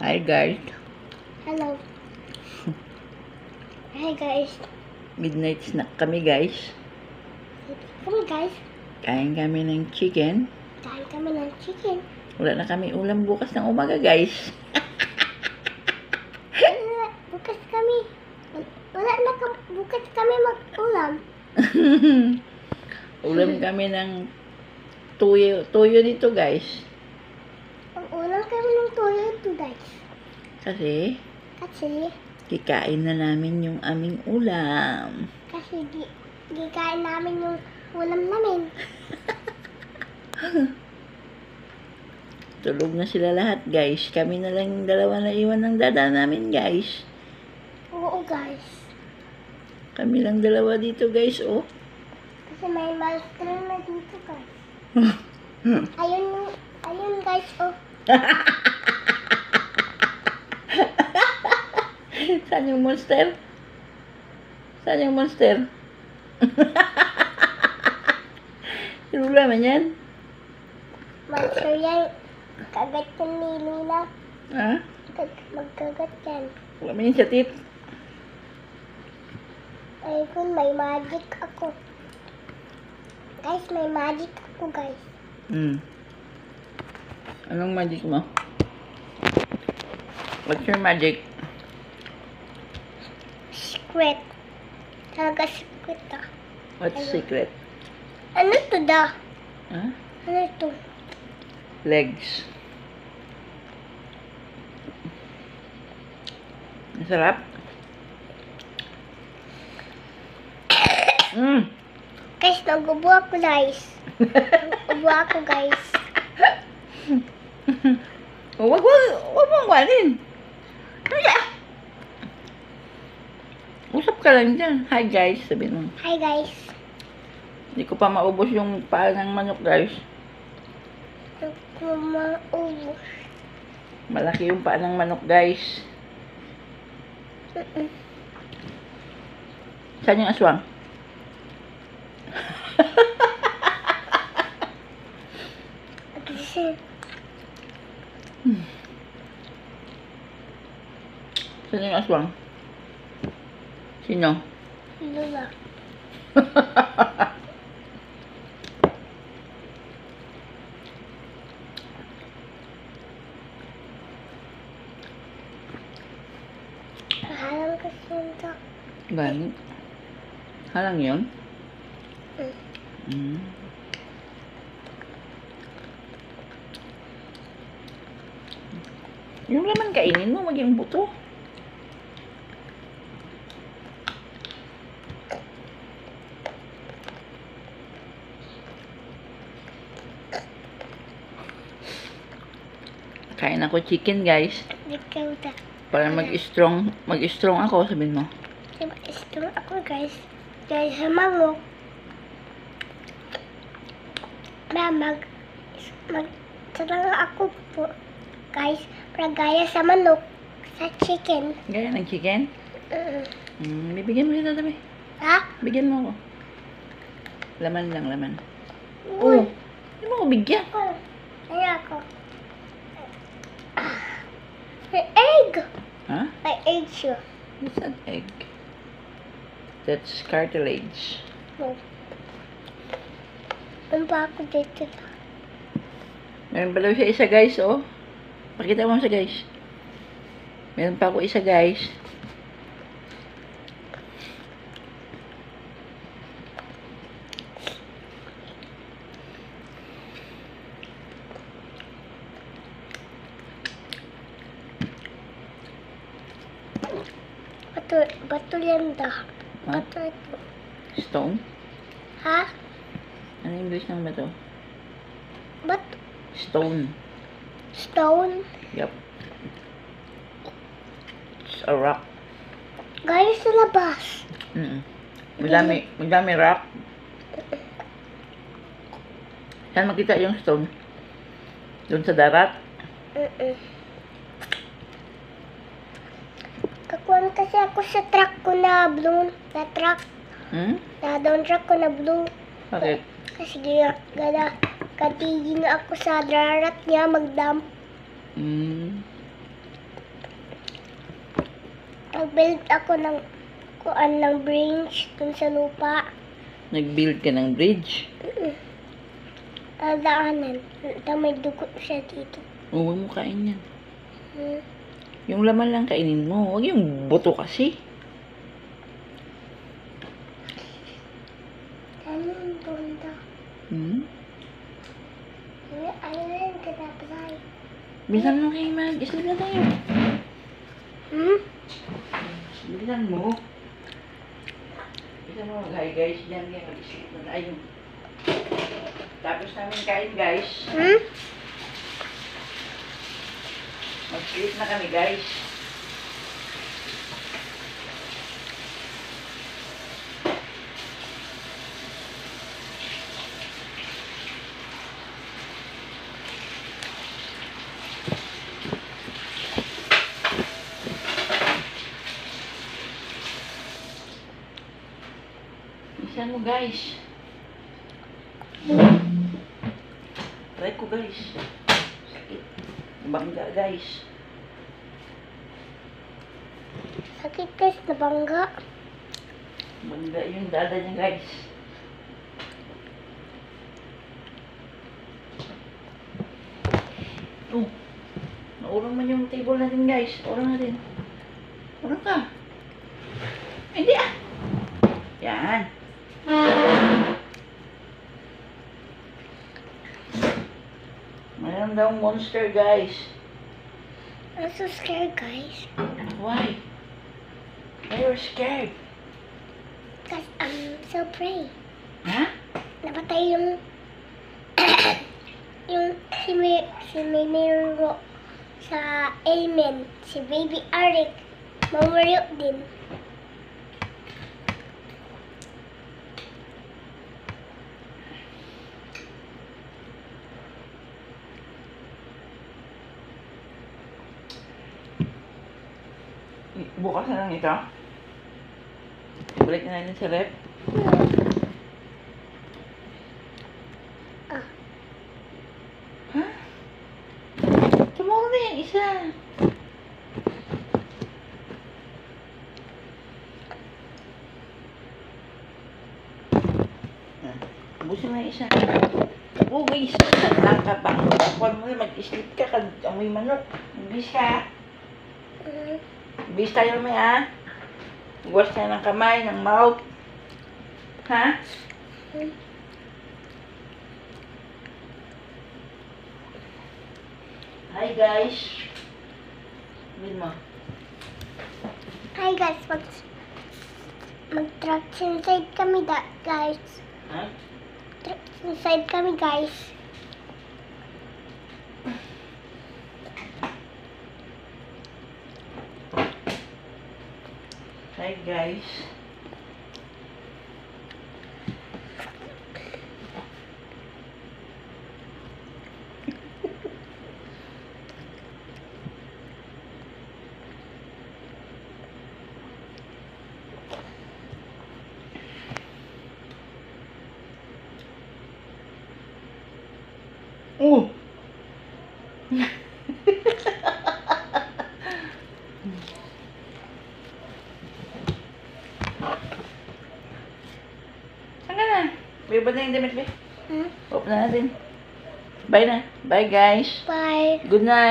Hi guys, Hello. Hey guys. midnight snack kami guys. Come on guys. Kain kami ng chicken. Kain kami ng chicken. Wala na kami ulam bukas ng umaga guys. Bukas kami. Bukas kami mag-ulam. Ulam kami ng tuyo dito guys. Mag-ulam kami ng toyo ito guys. Kasi kikain na namin yung aming ulam. Kasi gikain namin yung ulam namin. Tulog na sila lahat guys. Kami na lang yung dalawa na iwan ng dada namin guys. Oo guys. Kami lang dalawa dito guys oh. Kasi may monster na dito guys. Ayun guys oh. Saan yung monster? Saan yung monster? Yung ulam yan? Monster yan. Kagat yan ni Luna. Ha? Magkagat yan. Wala man yung satit. Ayun, may magic ako. Guys, may magic ako, guys. Anong magic mo? What's your magic? Secret. Talaga secret ah. What's secret? Ano to da? Ha? Ano to? Legs. Ang sarap. Guys, nagubo ako, guys. Nagubo ako, guys. Oh, wag mong kuhanin. Kaya. Usap ka lang dyan. Hi guys, sabihin mo. Hi, guys. Hindi ko pa maubos yung paa ng manok guys. Kumaubos. Malaki yung paa ng manok guys. Saan yung aswang? Kasi, Saan yung aswang? Sino? Lula. Halang kasi ito. Ganit. Halang yun? Yung laman kainin mo, maging buto. Kain ako chicken guys. Ikaw da. Para mag-strong ako, sabihin mo. Ito ako, guys. Guys, sa manok. Talaga ako po. Guys, para gaya sa manok. Sa chicken. Gaya ng chicken? Bibigyan mo rin tabi. Ha? Bigyan mo ako. Laman lang, laman. Uy. Hindi mo ako bigyan. Ay, ako. May egg. Ha? May egg siya. What's an egg? That's cartilage. No. Ano ba ako dito? Meron pa daw siya isa guys, oh. Pakita mo sa guys. Meron pa ako isa guys. Bato yan da. Ha? Bato ito. Stone? Ha? Ano yung English ng bato? Bato? Stone. Stone? Yup. It's a rock. Gaya sa labas. Madami rock. Saan makita yung stone? Doon sa darat? Kakuan kasi ako sa truck ko na blue. Na truck. Na down truck ko na blue. Bakit? Kasi gada katigin ako sa darat niya magdamp. Nag-build ako ng kuan ng bridge dun sa lupa. Nag-build ka ng bridge. Daanan. May dugo siya dito. Huwag mo kain yan. Hmm. Yung laman lang kainin mo. Huwag yung buto kasi. Ano yung bunda? Hmm? Ano yung kinapalay? Bilisan mo kayo, mag. Isla na tayo. Hmm? Bilisan mo. Bilisan mo, guys. Yan, yan. Mag-isip na tayo. Tapos namin kain, guys. Hmm? Mag-sleep na kami, guys. Bilisan mo, guys. Try ko, guys. Sakit. Bangga, guys. Sakit guys, nabangga. Bangga yung dada niya, guys. Oh. Naurang man yung table natin, guys. Urang natin. Urang ka. Hindi ah. Yan. Mayroon daw monster, guys. I'm so scared guys. Why? Why you're scared? Because I'm so afraid. Ha? Napatay yung yung si Miniro sa Amen. Si Baby Arik. Mamaryo din. Bukas na lang ito. Balik na natin sa rep. Ah. Ha? Tomorrow na yung isa. Ubusin mo yung isa. Oh guys, lang ka pa. Huwag mo na mag-sleep ka kag amoy manok. Bis ka. Bis tayo may ha. Huwas tayo ng kamay, ng mouth. Ha? Hi guys. Bin mo. Hi guys, mag-track inside kami guys. Ha? Track inside kami guys. Hi guys. Oh. Saan ka na? Bibad na yung damit, be. Open na natin. Bye na. Bye, guys. Bye. Good night.